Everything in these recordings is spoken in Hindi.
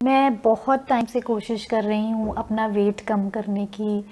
मैं बहुत टाइम से कोशिश कर रही हूँ अपना वेट कम करने की।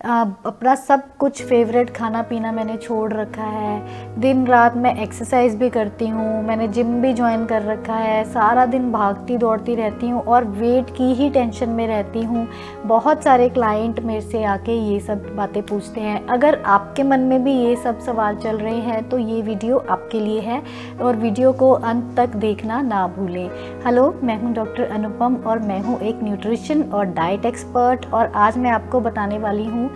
अपना सब कुछ फेवरेट खाना पीना मैंने छोड़ रखा है। दिन रात मैं एक्सरसाइज भी करती हूँ, मैंने जिम भी ज्वाइन कर रखा है। सारा दिन भागती दौड़ती रहती हूँ और वेट की ही टेंशन में रहती हूँ। बहुत सारे क्लाइंट मेरे से आके ये सब बातें पूछते हैं। अगर आपके मन में भी ये सब सवाल चल रहे हैं तो ये वीडियो आपके लिए है और वीडियो को अंत तक देखना ना भूलें। हेलो, मैं हूँ डॉक्टर अनुपम और मैं हूँ एक न्यूट्रिशन और डाइट एक्सपर्ट। और आज मैं आपको बताने वाली हूँ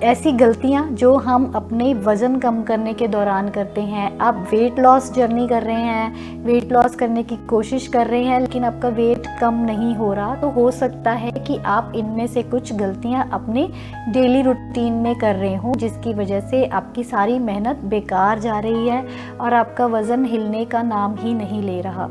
ऐसी गलतियाँ जो हम अपने वज़न कम करने के दौरान करते हैं। आप वेट लॉस जर्नी कर रहे हैं, वेट लॉस करने की कोशिश कर रहे हैं, लेकिन आपका वेट कम नहीं हो रहा, तो हो सकता है कि आप इनमें से कुछ गलतियाँ अपने डेली रूटीन में कर रहे हो, जिसकी वजह से आपकी सारी मेहनत बेकार जा रही है और आपका वज़न हिलने का नाम ही नहीं ले रहा।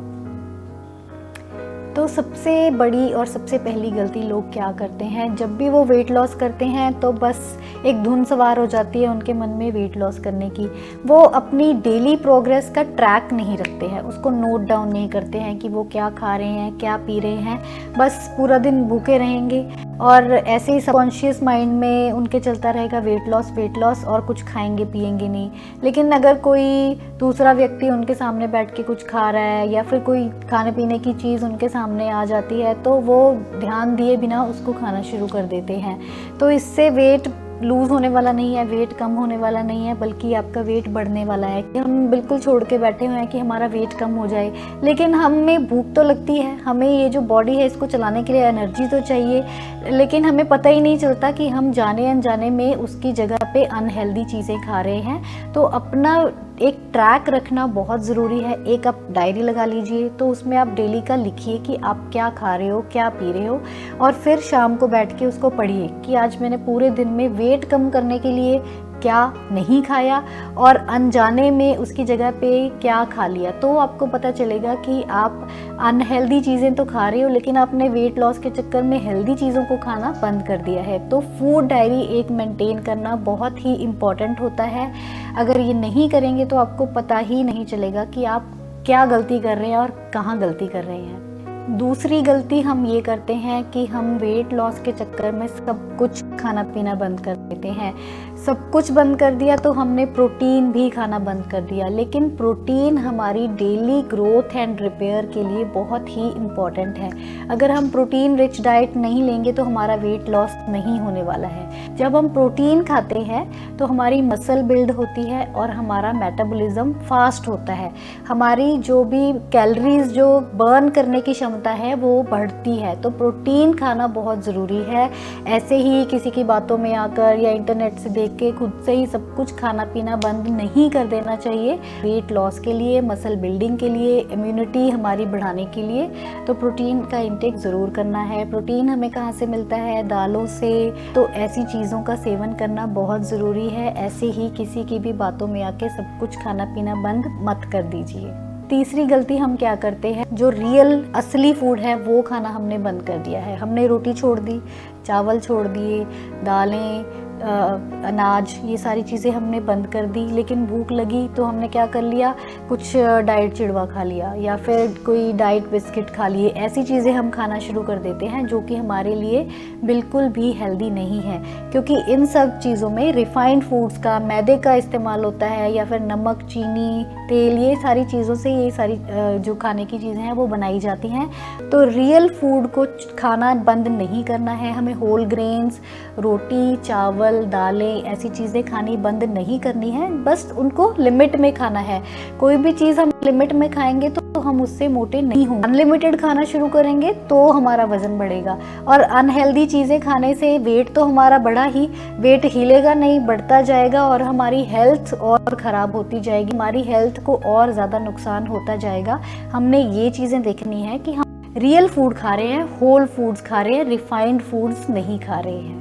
तो सबसे बड़ी और सबसे पहली गलती लोग क्या करते हैं, जब भी वो वेट लॉस करते हैं तो बस एक धुन सवार हो जाती है उनके मन में वेट लॉस करने की। वो अपनी डेली प्रोग्रेस का ट्रैक नहीं रखते हैं, उसको नोट डाउन नहीं करते हैं कि वो क्या खा रहे हैं, क्या पी रहे हैं। बस पूरा दिन भूखे रहेंगे और ऐसे ही सबकॉन्शियस माइंड में उनके चलता रहेगा वेट लॉस और कुछ खाएंगे पिएंगे नहीं। लेकिन अगर कोई दूसरा व्यक्ति उनके सामने बैठ के कुछ खा रहा है या फिर कोई खाने पीने की चीज़ उनके सामने आ जाती है तो वो ध्यान दिए बिना उसको खाना शुरू कर देते हैं। तो इससे वेट लूज़ होने वाला नहीं है, वेट कम होने वाला नहीं है, बल्कि आपका वेट बढ़ने वाला है। कि हम बिल्कुल छोड़ के बैठे हुए हैं कि हमारा वेट कम हो जाए, लेकिन हमें भूख तो लगती है, हमें ये जो बॉडी है इसको चलाने के लिए एनर्जी तो चाहिए, लेकिन हमें पता ही नहीं चलता कि हम जाने अनजाने में उसकी जगह पे अनहेल्दी चीज़ें खा रहे हैं। तो अपना एक ट्रैक रखना बहुत ज़रूरी है। एक आप डायरी लगा लीजिए, तो उसमें आप डेली का लिखिए कि आप क्या खा रहे हो, क्या पी रहे हो, और फिर शाम को बैठ के उसको पढ़िए कि आज मैंने पूरे दिन में वेट कम करने के लिए क्या नहीं खाया और अनजाने में उसकी जगह पे क्या खा लिया। तो आपको पता चलेगा कि आप अनहेल्दी चीज़ें तो खा रहे हो, लेकिन आपने वेट लॉस के चक्कर में हेल्दी चीज़ों को खाना बंद कर दिया है। तो फूड डायरी एक मेंटेन करना बहुत ही इम्पॉर्टेंट होता है। अगर ये नहीं करेंगे तो आपको पता ही नहीं चलेगा कि आप क्या गलती कर रहे हैं और कहाँ गलती कर रहे हैं। दूसरी गलती हम ये करते हैं कि हम वेट लॉस के चक्कर में सब कुछ खाना पीना बंद कर देते हैं। सब कुछ बंद कर दिया तो हमने प्रोटीन भी खाना बंद कर दिया, लेकिन प्रोटीन हमारी डेली ग्रोथ एंड रिपेयर के लिए बहुत ही इम्पॉर्टेंट है। अगर हम प्रोटीन रिच डाइट नहीं लेंगे तो हमारा वेट लॉस नहीं होने वाला है। जब हम प्रोटीन खाते हैं तो हमारी मसल बिल्ड होती है और हमारा मेटाबॉलिज्म फास्ट होता है। हमारी जो भी कैलोरीज जो बर्न करने की क्षमता है वो बढ़ती है। तो प्रोटीन खाना बहुत ज़रूरी है। ऐसे ही किसी की बातों में आकर या इंटरनेट से देख के खुद से ही सब कुछ खाना पीना बंद नहीं कर देना चाहिए। वेट लॉस के लिए, मसल बिल्डिंग के लिए, इम्यूनिटी हमारी बढ़ाने के लिए तो प्रोटीन का इंटेक ज़रूर करना है। प्रोटीन हमें कहाँ से मिलता है? दालों से। तो ऐसी चीज़ों का सेवन करना बहुत ज़रूरी है। ऐसे ही किसी की भी बातों में आके सब कुछ खाना पीना बंद मत कर दीजिए। तीसरी गलती हम क्या करते हैं, जो रियल असली फूड है वो खाना हमने बंद कर दिया है। हमने रोटी छोड़ दी, चावल छोड़ दिए, दालें, अनाज, ये सारी चीज़ें हमने बंद कर दी। लेकिन भूख लगी तो हमने क्या कर लिया, कुछ डाइट चिड़वा खा लिया या फिर कोई डाइट बिस्किट खा लिए। ऐसी चीज़ें हम खाना शुरू कर देते हैं जो कि हमारे लिए बिल्कुल भी हेल्दी नहीं है, क्योंकि इन सब चीज़ों में रिफाइंड फूड्स का, मैदे का इस्तेमाल होता है या फिर नमक, चीनी, तेल, ये सारी चीज़ों से ये सारी जो खाने की चीज़ें हैं वो बनाई जाती हैं। तो रियल फूड को खाना बंद नहीं करना है। हमें होल ग्रेन्स, रोटी, चावल, दालें, ऐसी चीज़ें खानी बंद नहीं करनी है, बस उनको लिमिट में खाना है। कोई भी चीज़ हम लिमिट में खाएंगे तो हम उससे मोटे नहीं होंगे। अनलिमिटेड खाना शुरू करेंगे तो हमारा वजन बढ़ेगा, और अनहेल्दी चीज़ें खाने से वेट तो हमारा बढ़ा ही, वेट हिलेगा नहीं, बढ़ता जाएगा और हमारी हेल्थ और ख़राब होती जाएगी, हमारी हेल्थ को और ज़्यादा नुकसान होता जाएगा। हमने ये चीज़ें देखनी है कि हम रियल फूड खा रहे हैं, होल फूड्स खा रहे हैं, रिफाइंड फूड्स नहीं खा रहे हैं।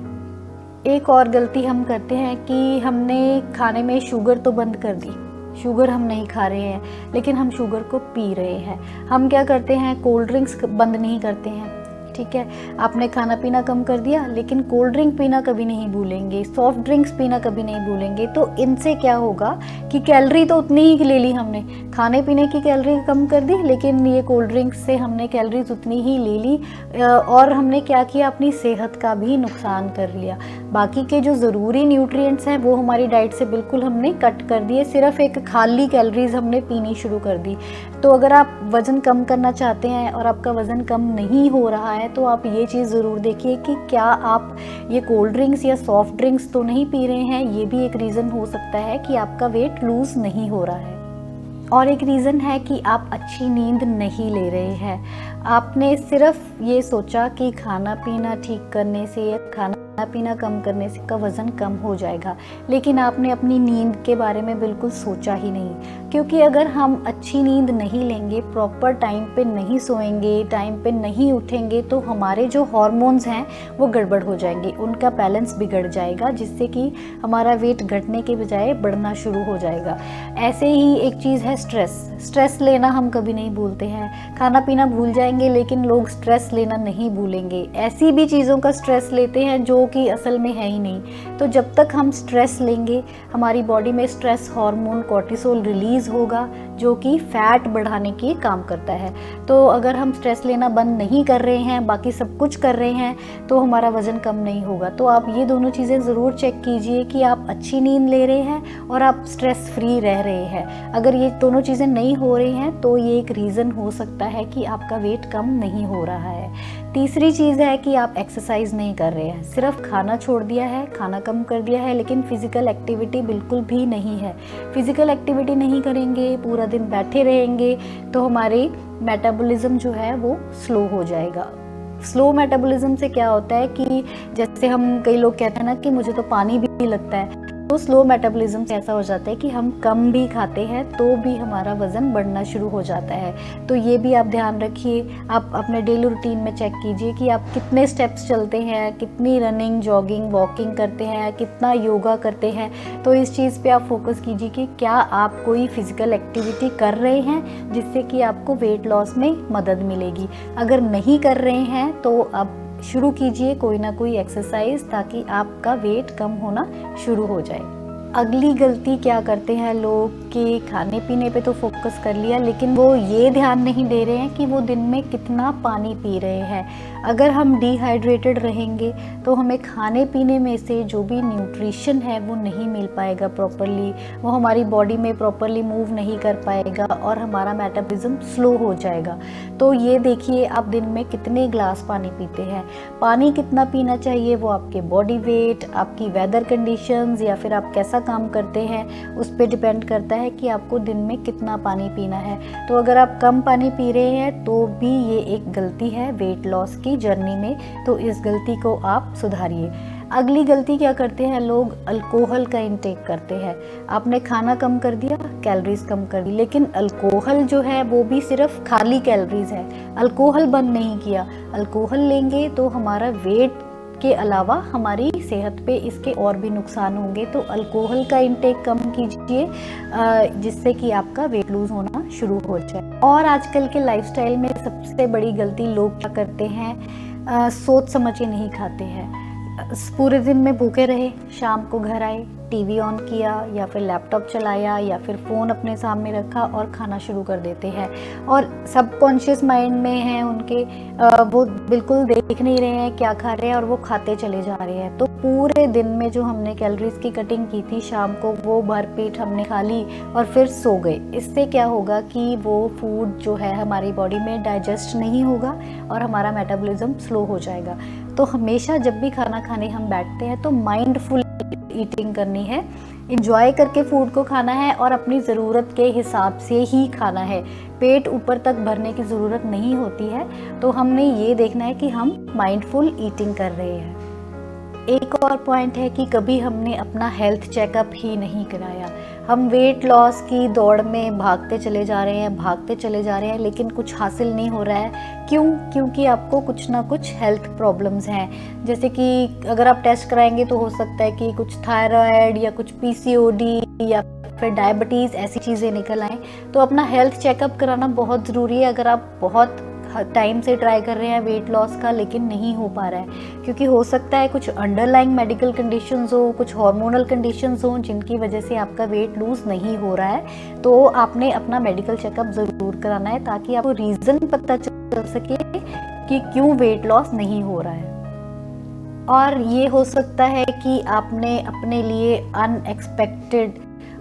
एक और गलती हम करते हैं कि हमने खाने में शुगर तो बंद कर दी, शुगर हम नहीं खा रहे हैं, लेकिन हम शुगर को पी रहे हैं। हम क्या करते हैं, कोल्ड ड्रिंक्स बंद नहीं करते हैं, ठीक है। आपने खाना पीना कम कर दिया, लेकिन कोल्ड ड्रिंक पीना कभी नहीं भूलेंगे, सॉफ्ट ड्रिंक्स पीना कभी नहीं भूलेंगे। तो इनसे क्या होगा कि कैलोरी तो उतनी ही ले ली हमने, खाने पीने की कैलोरी कम कर दी, लेकिन ये कोल्ड ड्रिंक्स से हमने कैलोरीज उतनी ही ले ली और हमने क्या किया, अपनी सेहत का भी नुकसान कर लिया। बाकी के जो ज़रूरी न्यूट्रिएंट्स हैं वो हमारी डाइट से बिल्कुल हमने कट कर दिए, सिर्फ एक खाली कैलोरीज हमने पीनी शुरू कर दी। तो अगर आप वज़न कम करना चाहते हैं और आपका वज़न कम नहीं हो रहा है, तो आप ये चीज़ ज़रूर देखिए कि क्या आप ये कोल्ड ड्रिंक्स या सॉफ्ट ड्रिंक्स तो नहीं पी रहे हैं। ये भी एक रीज़न हो सकता है कि आपका वेट लूज़ नहीं हो रहा है। और एक रीज़न है कि आप अच्छी नींद नहीं ले रहे हैं। आपने सिर्फ ये सोचा कि खाना पीना ठीक करने से या खाना पीना कम करने से का वज़न कम हो जाएगा, लेकिन आपने अपनी नींद के बारे में बिल्कुल सोचा ही नहीं। क्योंकि अगर हम अच्छी नींद नहीं लेंगे, प्रॉपर टाइम पे नहीं सोएंगे, टाइम पे नहीं उठेंगे, तो हमारे जो हार्मोन्स हैं वो गड़बड़ हो जाएंगे, उनका बैलेंस बिगड़ जाएगा, जिससे कि हमारा वेट घटने के बजाय बढ़ना शुरू हो जाएगा। ऐसे ही एक चीज़ है स्ट्रेस लेना हम कभी नहीं भूलते हैं। खाना पीना भूल जाएंगे, लेकिन लोग स्ट्रेस लेना नहीं भूलेंगे। ऐसी भी चीज़ों का स्ट्रेस लेते हैं जो कि असल में है ही नहीं। तो जब तक हम स्ट्रेस लेंगे, हमारी बॉडी में स्ट्रेस हार्मोन कॉर्टिसोल रिलीज़ होगा, जो कि फैट बढ़ाने की काम करता है। तो अगर हम स्ट्रेस लेना बंद नहीं कर रहे हैं, बाकी सब कुछ कर रहे हैं, तो हमारा वज़न कम नहीं होगा। तो आप ये दोनों चीज़ें ज़रूर चेक कीजिए कि आप अच्छी नींद ले रहे हैं और आप स्ट्रेस फ्री रह रहे हैं। अगर ये दोनों चीज़ें नहीं हो रही हैं, तो ये एक रीज़न हो सकता है कि आपका वेट कम नहीं हो रहा है। तीसरी चीज़ है कि आप एक्सरसाइज नहीं कर रहे हैं, सिर्फ खाना छोड़ दिया है, खाना कम कर दिया है, लेकिन फिज़िकल एक्टिविटी बिल्कुल भी नहीं है। फिज़िकल एक्टिविटी नहीं करेंगे, पूरा दिन बैठे रहेंगे, तो हमारी मेटाबॉलिज्म जो है वो स्लो हो जाएगा। स्लो मेटाबॉलिज्म से क्या होता है कि जैसे हम कई लोग कहते हैं ना कि मुझे तो पानी भी लगता है, तो स्लो मेटाबॉलिज्म से ऐसा हो जाता है कि हम कम भी खाते हैं तो भी हमारा वज़न बढ़ना शुरू हो जाता है। तो ये भी आप ध्यान रखिए। आप अपने डेली रूटीन में चेक कीजिए कि आप कितने स्टेप्स चलते हैं, कितनी रनिंग, जॉगिंग, वॉकिंग करते हैं, कितना योगा करते हैं। तो इस चीज़ पे आप फोकस कीजिए कि क्या आप कोई फिज़िकल एक्टिविटी कर रहे हैं जिससे कि आपको वेट लॉस में मदद मिलेगी। अगर नहीं कर रहे हैं तो अब शुरू कीजिए कोई ना कोई एक्सरसाइज, ताकि आपका वेट कम होना शुरू हो जाए। अगली गलती क्या करते हैं लोग कि खाने पीने पे तो फोकस कर लिया, लेकिन वो ये ध्यान नहीं दे रहे हैं कि वो दिन में कितना पानी पी रहे हैं। अगर हम डिहाइड्रेटेड रहेंगे तो हमें खाने पीने में से जो भी न्यूट्रिशन है वो नहीं मिल पाएगा प्रॉपरली, वो हमारी बॉडी में प्रॉपरली मूव नहीं कर पाएगा और हमारा मेटाबॉलिज्म स्लो हो जाएगा। तो ये देखिए आप दिन में कितने ग्लास पानी पीते हैं। पानी कितना पीना चाहिए वो आपके बॉडी वेट, आपकी वेदर कंडीशंस या फिर आप कैसा काम करते हैं उस पर डिपेंड करता है कि आपको दिन में कितना पानी पीना है। तो अगर आप कम पानी पी रहे हैं तो भी ये एक गलती है वेट लॉस की जर्नी में, तो इस गलती को आप सुधारिए। अगली गलती क्या करते हैं लोग, अल्कोहल का इंटेक करते हैं। आपने खाना कम कर दिया, कैलोरीज कम कर दी, लेकिन अल्कोहल जो है वो भी सिर्फ खाली कैलोरीज है, अल्कोहल बंद नहीं किया। अल्कोहल लेंगे तो हमारा वेट के अलावा हमारी सेहत पे इसके और भी नुकसान होंगे। तो अल्कोहल का इंटेक कम कीजिए जिससे कि आपका वेट लूज होना शुरू हो जाए। और आजकल के लाइफस्टाइल में सबसे बड़ी गलती लोग क्या करते हैं, सोच समझ के नहीं खाते हैं। पूरे दिन में भूखे रहे, शाम को घर आए, टीवी ऑन किया या फिर लैपटॉप चलाया या फिर फ़ोन अपने सामने रखा और खाना शुरू कर देते हैं। और सबकॉन्शियस माइंड में है उनके, वो बिल्कुल देख नहीं रहे हैं क्या खा रहे हैं और वो खाते चले जा रहे हैं। तो पूरे दिन में जो हमने कैलोरीज की कटिंग की थी शाम को, वो भरपेट हमने खा ली और फिर सो गए। इससे क्या होगा कि वो फूड जो है हमारी बॉडी में डाइजेस्ट नहीं होगा और हमारा मेटाबॉलिज्म स्लो हो जाएगा। तो हमेशा जब भी खाना खाने हम बैठते हैं तो माइंडफुल ईटिंग करनी है, इंजॉय करके फूड को खाना है और अपनी ज़रूरत के हिसाब से ही खाना है। पेट ऊपर तक भरने की ज़रूरत नहीं होती है। तो हमने ये देखना है कि हम माइंडफुल ईटिंग कर रहे हैं। एक और पॉइंट है कि कभी हमने अपना हेल्थ चेकअप ही नहीं कराया। हम वेट लॉस की दौड़ में भागते चले जा रहे हैं, लेकिन कुछ हासिल नहीं हो रहा है। क्यों? क्योंकि आपको कुछ ना कुछ हेल्थ प्रॉब्लम्स हैं। जैसे कि अगर आप टेस्ट कराएंगे तो हो सकता है कि कुछ थायराइड या कुछ PCOD या फिर डायबिटीज़ ऐसी चीज़ें निकल आएँ। तो अपना हेल्थ चेकअप कराना बहुत ज़रूरी है। अगर आप बहुत टाइम से ट्राई कर रहे हैं वेट लॉस का लेकिन नहीं हो पा रहा है, क्योंकि हो सकता है कुछ अंडरलाइंग मेडिकल कंडीशंस हो, कुछ हार्मोनल कंडीशंस हो जिनकी वजह से आपका वेट लूज़ नहीं हो रहा है, तो आपने अपना मेडिकल चेकअप ज़रूर कराना है ताकि आपको रीज़न पता चल सके कि क्यों वेट लॉस नहीं हो रहा है। और ये हो सकता है कि आपने अपने लिए अनएक्सपेक्टेड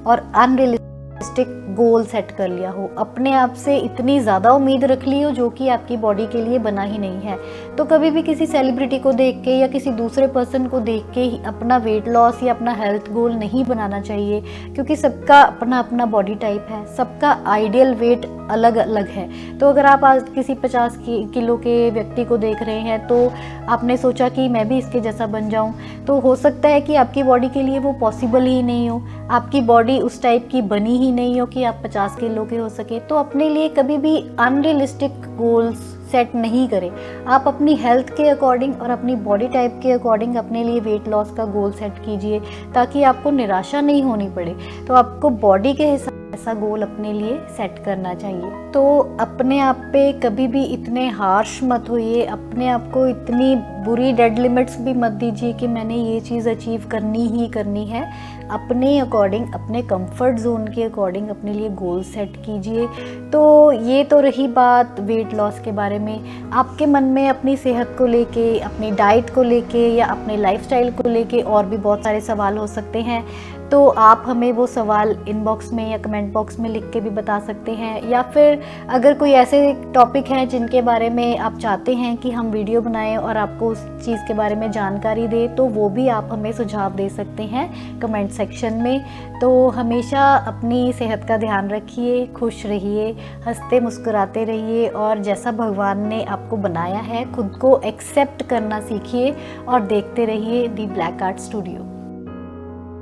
और अनरियलिस्टिक गोल सेट कर लिया हो, अपने आप से इतनी ज़्यादा उम्मीद रख ली हो जो कि आपकी बॉडी के लिए बना ही नहीं है। तो कभी भी किसी सेलिब्रिटी को देख के या किसी दूसरे पर्सन को देख के ही अपना वेट लॉस या अपना हेल्थ गोल नहीं बनाना चाहिए, क्योंकि सबका अपना अपना बॉडी टाइप है, सबका आइडियल वेट अलग अलग है। तो अगर आप आज किसी 50 किलो के व्यक्ति को देख रहे हैं तो आपने सोचा कि मैं भी इसके जैसा बन जाऊं, तो हो सकता है कि आपकी बॉडी के लिए वो पॉसिबल ही नहीं हो, आपकी बॉडी उस टाइप की बनी ही नहीं हो कि आप 50 किलो के हो सके। तो अपने लिए कभी भी अनरियलिस्टिक गोल्स सेट नहीं करें। आप अपनी हेल्थ के अकॉर्डिंग और अपनी बॉडी टाइप के अकॉर्डिंग अपने लिए वेट लॉस का गोल सेट कीजिए ताकि आपको निराशा नहीं होनी पड़े। तो आपको बॉडी के हिसाब ऐसा गोल अपने लिए सेट करना चाहिए। तो अपने आप पे कभी भी इतने हार्श मत होइए, अपने आप को इतनी बुरी डेड लिमिट्स भी मत दीजिए कि मैंने ये चीज़ अचीव करनी ही करनी है। अपने अकॉर्डिंग, अपने कंफर्ट जोन के अकॉर्डिंग अपने लिए गोल सेट कीजिए। तो ये तो रही बात वेट लॉस के बारे में। आपके मन में अपनी सेहत को लेके, अपनी डाइट को लेके या अपने लाइफस्टाइल को लेके और भी बहुत सारे सवाल हो सकते हैं, तो आप हमें वो सवाल इनबॉक्स में या कमेंट बॉक्स में लिख के भी बता सकते हैं, या फिर अगर कोई ऐसे टॉपिक हैं जिनके बारे में आप चाहते हैं कि हम वीडियो बनाएं और आपको उस चीज़ के बारे में जानकारी दें, तो वो भी आप हमें सुझाव दे सकते हैं कमेंट सेक्शन में। तो हमेशा अपनी सेहत का ध्यान रखिए, खुश रहिए, हंसते मुस्कुराते रहिए और जैसा भगवान ने आपको बनाया है खुद को एक्सेप्ट करना सीखिए और देखते रहिए दी ब्लैक आर्ट स्टूडियो।